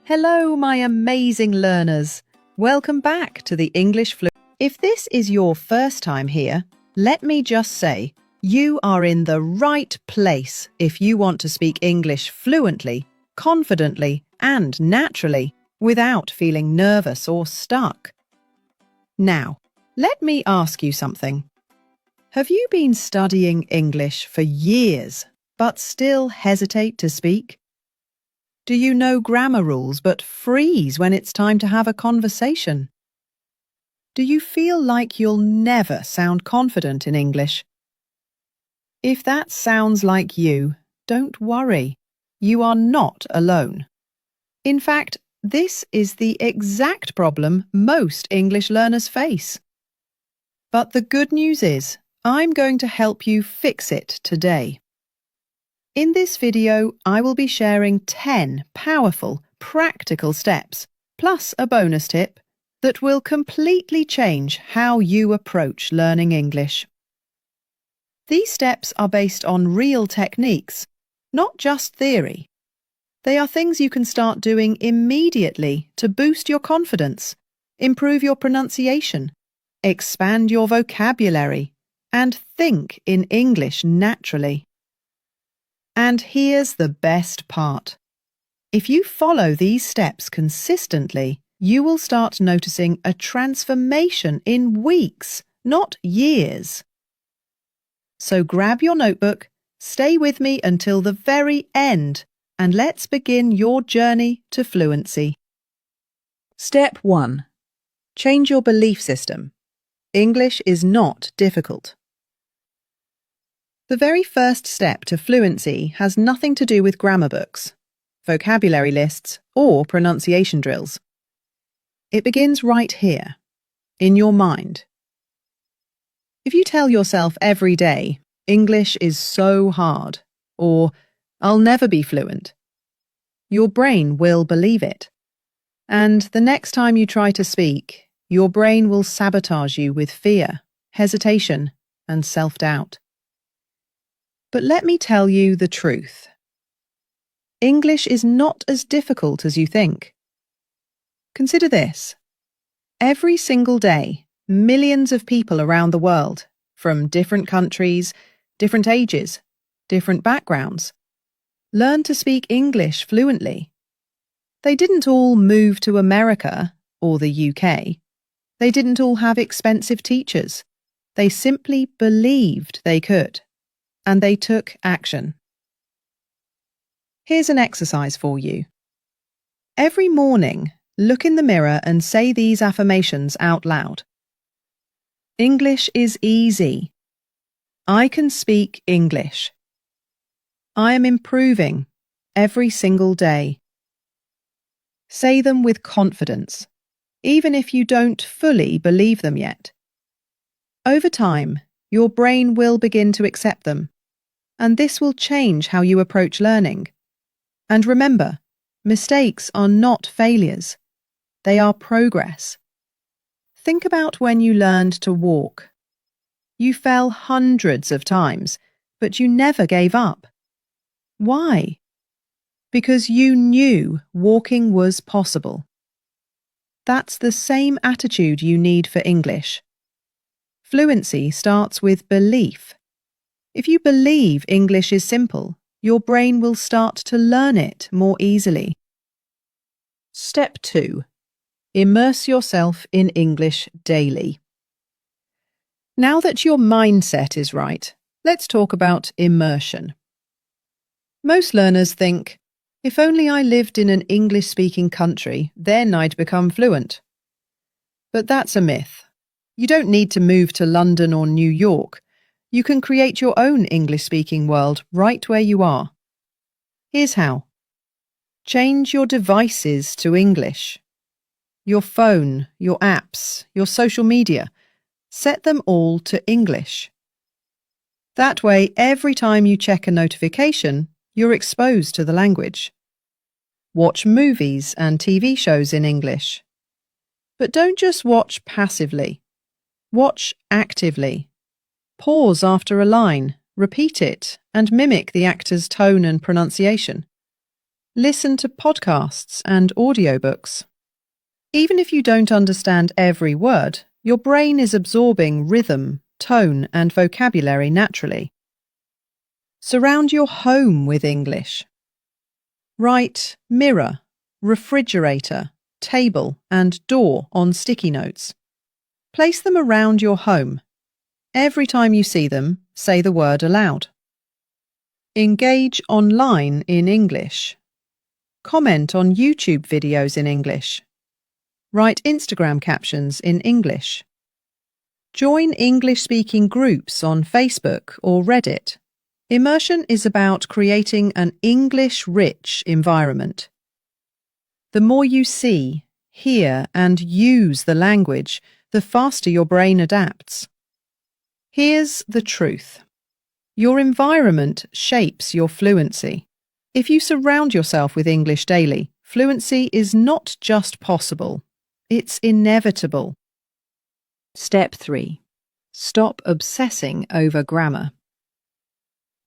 Hello, my amazing learners. Welcome back to the English Fluency. If this is your first time here, let me just say, you are in the right place if you want to speak English fluently, confidently, and naturally without feeling nervous or stuck. Now, let me ask you something. Have you been studying English for years, but still hesitate to speak? Do you know grammar rules but freeze when it's time to have a conversation? Do you feel like you'll never sound confident in English? If that sounds like you, don't worry. You are not alone. In fact, this is the exact problem most English learners face. But the good news is, I'm going to help you fix it today. In this video, I will be sharing 10 powerful, practical steps, plus a bonus tip, that will completely change how you approach learning English. These steps are based on real techniques, not just theory. They are things you can start doing immediately to boost your confidence, improve your pronunciation, expand your vocabulary, and think in English naturally. And here's the best part. If you follow these steps consistently, you will start noticing a transformation in weeks, not years. So grab your notebook, stay with me until the very end, and let's begin your journey to fluency. Step 1. Change your belief system. English is not difficult. The very first step to fluency has nothing to do with grammar books, vocabulary lists, or pronunciation drills. It begins right here, in your mind. If you tell yourself every day, English is so hard, or I'll never be fluent, your brain will believe it. And the next time you try to speak, your brain will sabotage you with fear, hesitation, and self-doubt. But let me tell you the truth. English is not as difficult as you think. Consider this. Every single day, millions of people around the world, from different countries, different ages, different backgrounds, learn to speak English fluently. They didn't all move to America or the UK. They didn't all have expensive teachers. They simply believed they could. And they took action. Here's an exercise for you. Every morning, look in the mirror and say these affirmations out loud. English is easy. I can speak English. I am improving every single day. Say them with confidence, even if you don't fully believe them yet. Over time, your brain will begin to accept them, and this will change how you approach learning. And remember, mistakes are not failures. They are progress. Think about when you learned to walk. You fell hundreds of times, but you never gave up. Why? Because you knew walking was possible. That's the same attitude you need for English. Fluency starts with belief. If you believe English is simple, your brain will start to learn it more easily. Step 2. Immerse yourself in English daily. Now that your mindset is right, let's talk about immersion. Most learners think, if only I lived in an English-speaking country, then I'd become fluent. But that's a myth. You don't need to move to London or New York. You can create your own English-speaking world right where you are. Here's how. Change your devices to English. Your phone, your apps, your social media. Set them all to English. That way, every time you check a notification, you're exposed to the language. Watch movies and TV shows in English. But don't just watch passively. Watch actively. Pause after a line, repeat it, and mimic the actor's tone and pronunciation. Listen to podcasts and audiobooks. Even if you don't understand every word, your brain is absorbing rhythm, tone, and vocabulary naturally. Surround your home with English. Write mirror, refrigerator, table, and door on sticky notes. Place them around your home. Every time you see them, say the word aloud. Engage online in English. Comment on YouTube videos in English. Write Instagram captions in English. Join English-speaking groups on Facebook or Reddit. Immersion is about creating an English-rich environment. The more you see, hear, and use the language, the faster your brain adapts. Here's the truth. Your environment shapes your fluency. If you surround yourself with English daily, fluency is not just possible, it's inevitable. Step 3. Stop obsessing over grammar.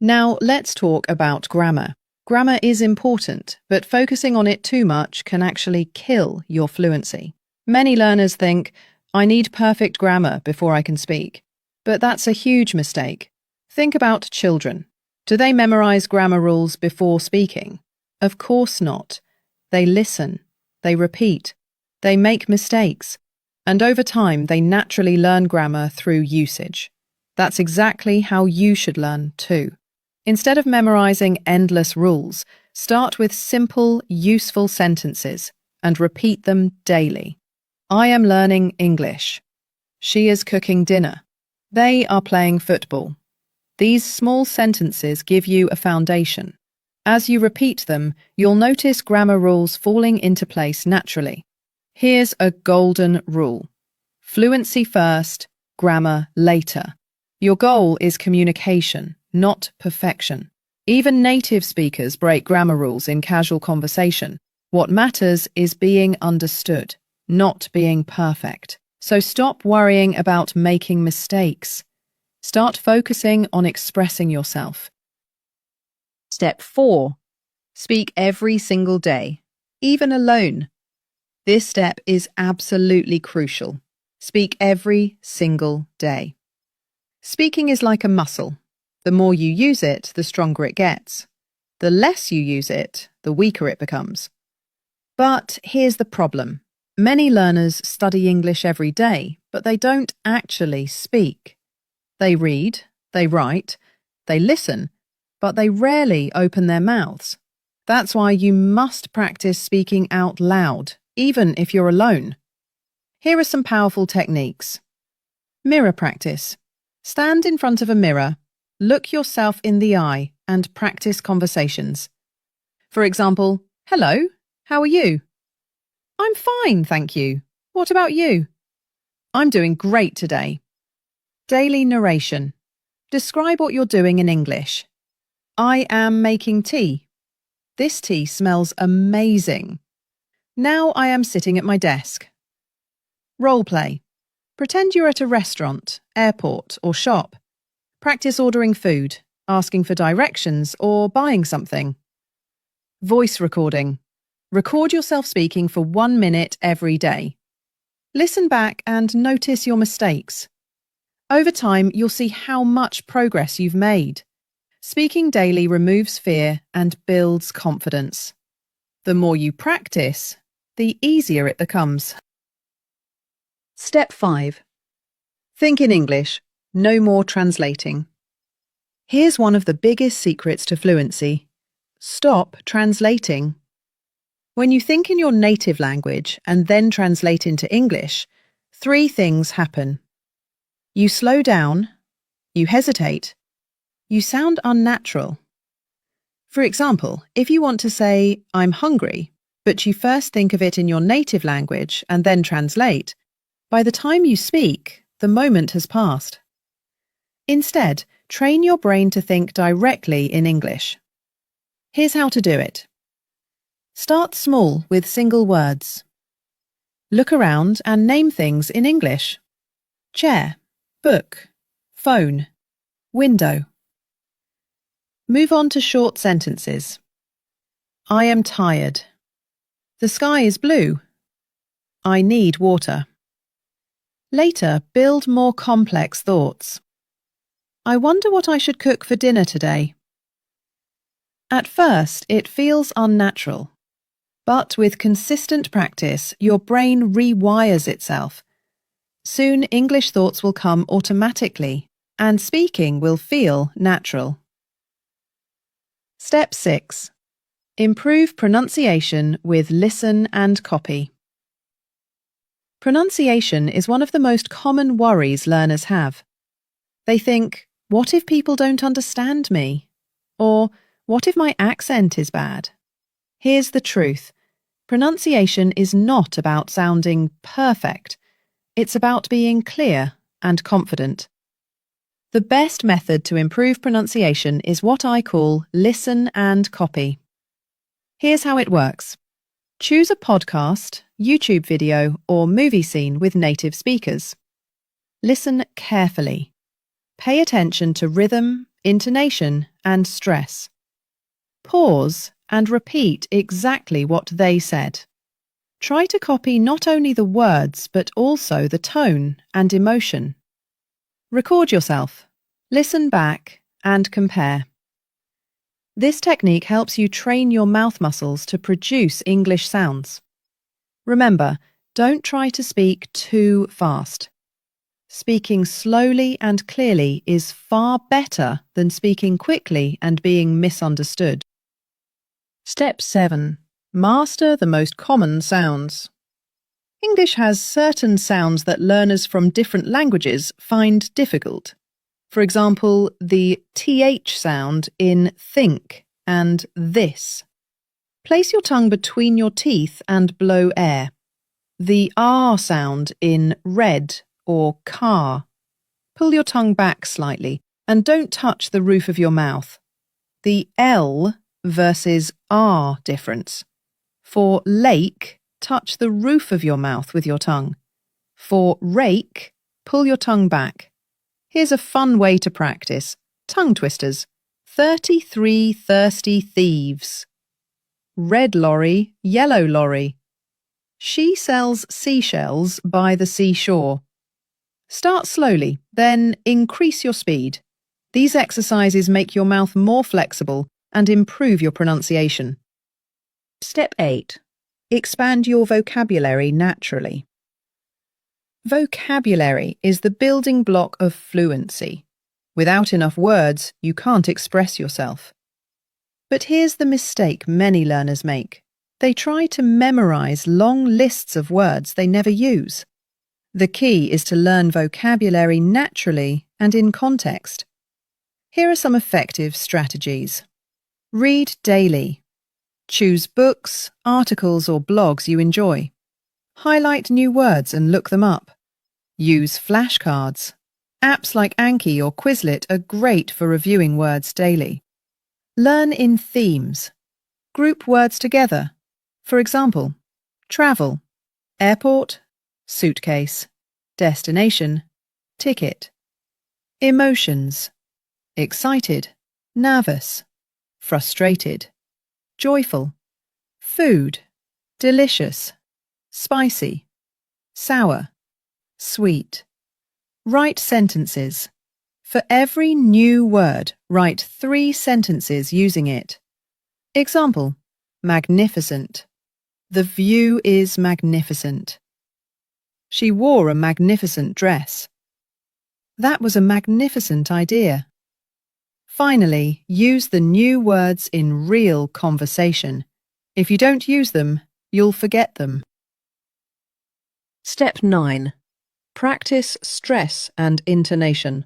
Now let's talk about grammar. Grammar is important, but focusing on it too much can actually kill your fluency. Many learners think, I need perfect grammar before I can speak. But that's a huge mistake. Think about children. Do they memorize grammar rules before speaking? Of course not. They listen, they repeat, they make mistakes, and over time they naturally learn grammar through usage. That's exactly how you should learn too. Instead of memorizing endless rules, start with simple, useful sentences and repeat them daily. I am learning English. She is cooking dinner. They are playing football. These small sentences give you a foundation. As you repeat them, you'll notice grammar rules falling into place naturally. Here's a golden rule. Fluency first, grammar later. Your goal is communication, not perfection. Even native speakers break grammar rules in casual conversation. What matters is being understood, not being perfect. So stop worrying about making mistakes. Start focusing on expressing yourself. Step 4. Speak every single day, even alone. This step is absolutely crucial. Speak every single day. Speaking is like a muscle. The more you use it, the stronger it gets. The less you use it, the weaker it becomes. But here's the problem. Many learners study English every day, but they don't actually speak. They read, they write, they listen, but they rarely open their mouths. That's why you must practice speaking out loud, even if you're alone. Here are some powerful techniques. Mirror practice. Stand in front of a mirror, look yourself in the eye, and practice conversations. For example, hello, how are you? I'm fine, thank you. What about you? I'm doing great today. Daily narration. Describe what you're doing in English. I am making tea. This tea smells amazing. Now I am sitting at my desk. Role play. Pretend you're at a restaurant, airport, or shop. Practice ordering food, asking for directions, or buying something. Voice recording. Record yourself speaking for 1 minute every day. Listen back and notice your mistakes. Over time, you'll see how much progress you've made. Speaking daily removes fear and builds confidence. The more you practice, the easier it becomes. Step 5. Think in English, no more translating. Here's one of the biggest secrets to fluency. Stop translating. When you think in your native language and then translate into English, 3 things happen. You slow down, you hesitate, you sound unnatural. For example, if you want to say, I'm hungry, but you first think of it in your native language and then translate, by the time you speak, the moment has passed. Instead, train your brain to think directly in English. Here's how to do it. Start small with single words. Look around and name things in English. Chair, book, phone, window. Move on to short sentences. I am tired. The sky is blue. I need water. Later, build more complex thoughts. I wonder what I should cook for dinner today. At first, it feels unnatural. But with consistent practice, your brain rewires itself. Soon, English thoughts will come automatically, and speaking will feel natural. Step 6. Improve pronunciation with listen and copy. Pronunciation is one of the most common worries learners have. They think, what if people don't understand me? Or, what if my accent is bad? Here's the truth. Pronunciation is not about sounding perfect. It's about being clear and confident. The best method to improve pronunciation is what I call listen and copy. Here's how it works. Choose a podcast, YouTube video, or movie scene with native speakers. Listen carefully. Pay attention to rhythm, intonation, and stress. Pause and repeat exactly what they said. Try to copy not only the words but also the tone and emotion. Record yourself, listen back, and compare. This technique helps you train your mouth muscles to produce English sounds. Remember, don't try to speak too fast. Speaking slowly and clearly is far better than speaking quickly and being misunderstood. Step 7. Master the most common sounds. English has certain sounds that learners from different languages find difficult. For example, the TH sound in think and this. Place your tongue between your teeth and blow air. The R sound in red or car. Pull your tongue back slightly and don't touch the roof of your mouth. The L versus R difference. For lake, touch the roof of your mouth with your tongue. For rake, pull your tongue back. Here's a fun way to practice. Tongue twisters. 33 thirsty thieves. Red lorry, yellow lorry. She sells seashells by the seashore. Start slowly, then increase your speed. These exercises make your mouth more flexible and improve your pronunciation. Step 8. Expand your vocabulary naturally. Vocabulary is the building block of fluency. Without enough words, you can't express yourself. But here's the mistake many learners make. They try to memorize long lists of words they never use. The key is to learn vocabulary naturally and in context. Here are some effective strategies. Read daily. Choose books, articles, or blogs you enjoy. Highlight new words and look them up. Use flashcards. Apps like Anki or Quizlet are great for reviewing words daily. Learn in themes. Group words together. For example, travel, airport, suitcase, destination, ticket. Emotions. Excited, nervous, frustrated, joyful, food, delicious, spicy, sour, sweet. Write sentences. For every new word, write 3 sentences using it. Example, magnificent. The view is magnificent. She wore a magnificent dress. That was a magnificent idea. Finally, use the new words in real conversation. If you don't use them, you'll forget them. Step 9. Practice stress and intonation.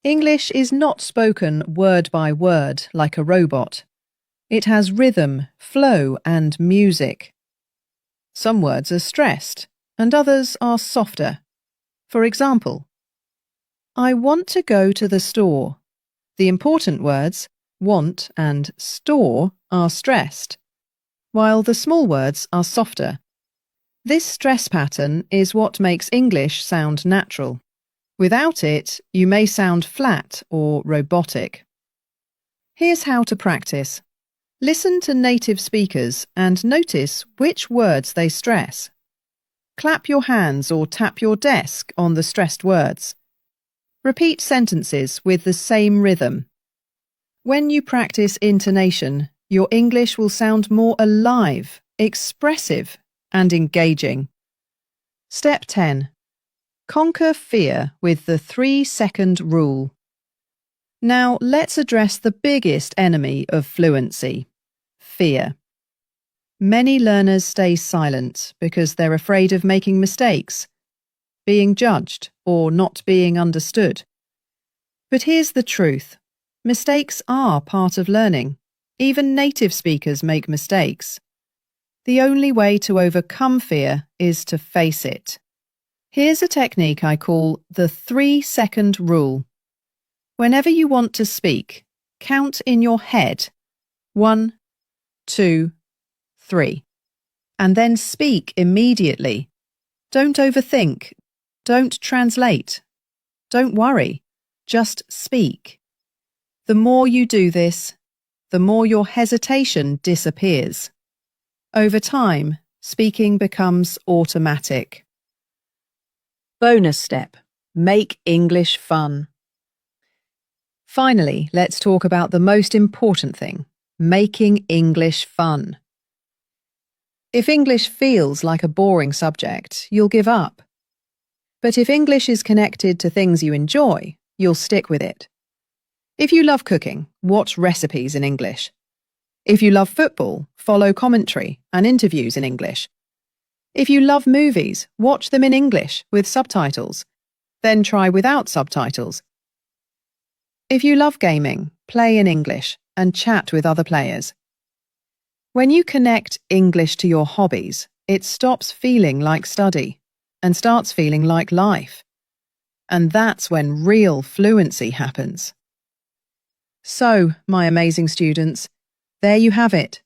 English is not spoken word by word like a robot. It has rhythm, flow, and music. Some words are stressed, and others are softer. For example, I want to go to the store. The important words, want and store, are stressed, while the small words are softer. This stress pattern is what makes English sound natural. Without it, you may sound flat or robotic. Here's how to practice. Listen to native speakers and notice which words they stress. Clap your hands or tap your desk on the stressed words. Repeat sentences with the same rhythm. When you practice intonation, your English will sound more alive, expressive, and engaging. Step 10. Conquer fear with the 3-second rule. Now let's address the biggest enemy of fluency: fear. Many learners stay silent because they're afraid of making mistakes, being judged, or not being understood. But here's the truth. Mistakes are part of learning. Even native speakers make mistakes. The only way to overcome fear is to face it. Here's a technique I call the 3-second rule. Whenever you want to speak, count in your head 1, 2, 3, and then speak immediately. Don't overthink. Don't translate. Don't worry. Just speak. The more you do this, the more your hesitation disappears. Over time, speaking becomes automatic. Bonus step: make English fun. Finally, let's talk about the most important thing: making English fun. If English feels like a boring subject, you'll give up. But if English is connected to things you enjoy, you'll stick with it. If you love cooking, watch recipes in English. If you love football, follow commentary and interviews in English. If you love movies, watch them in English with subtitles. Then try without subtitles. If you love gaming, play in English and chat with other players. When you connect English to your hobbies, it stops feeling like study and starts feeling like life. And that's when real fluency happens. So, my amazing students, there you have it.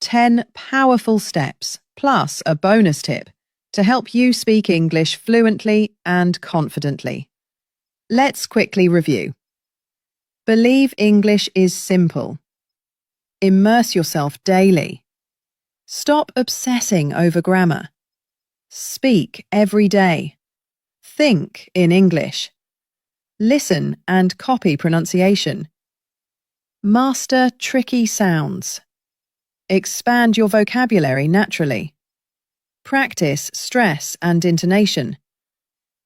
10 powerful steps plus a bonus tip to help you speak English fluently and confidently. Let's quickly review. Believe English is simple. Immerse yourself daily. Stop obsessing over grammar. Speak every day. Think in English. Listen and copy pronunciation. Master tricky sounds. Expand your vocabulary naturally. Practice stress and intonation.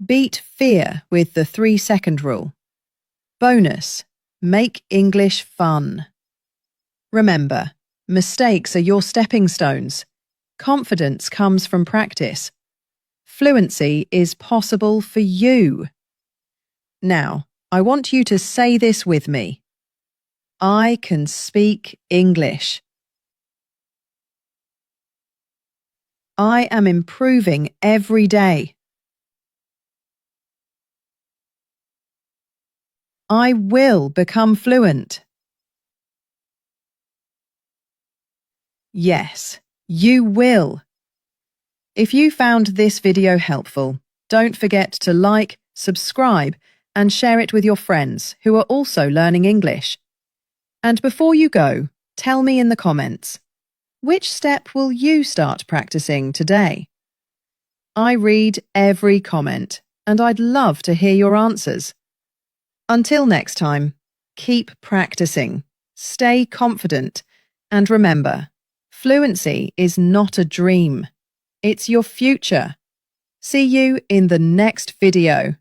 Beat fear with the 3-second rule. Bonus: make English fun. Remember, mistakes are your stepping stones. Confidence comes from practice. Fluency is possible for you. Now, I want you to say this with me. I can speak English. I am improving every day. I will become fluent. Yes, you will. If you found this video helpful, don't forget to like, subscribe, and share it with your friends who are also learning English. And before you go, tell me in the comments, which step will you start practicing today? I read every comment, and I'd love to hear your answers. Until next time, keep practicing, stay confident, and remember, fluency is not a dream. It's your future. See you in the next video.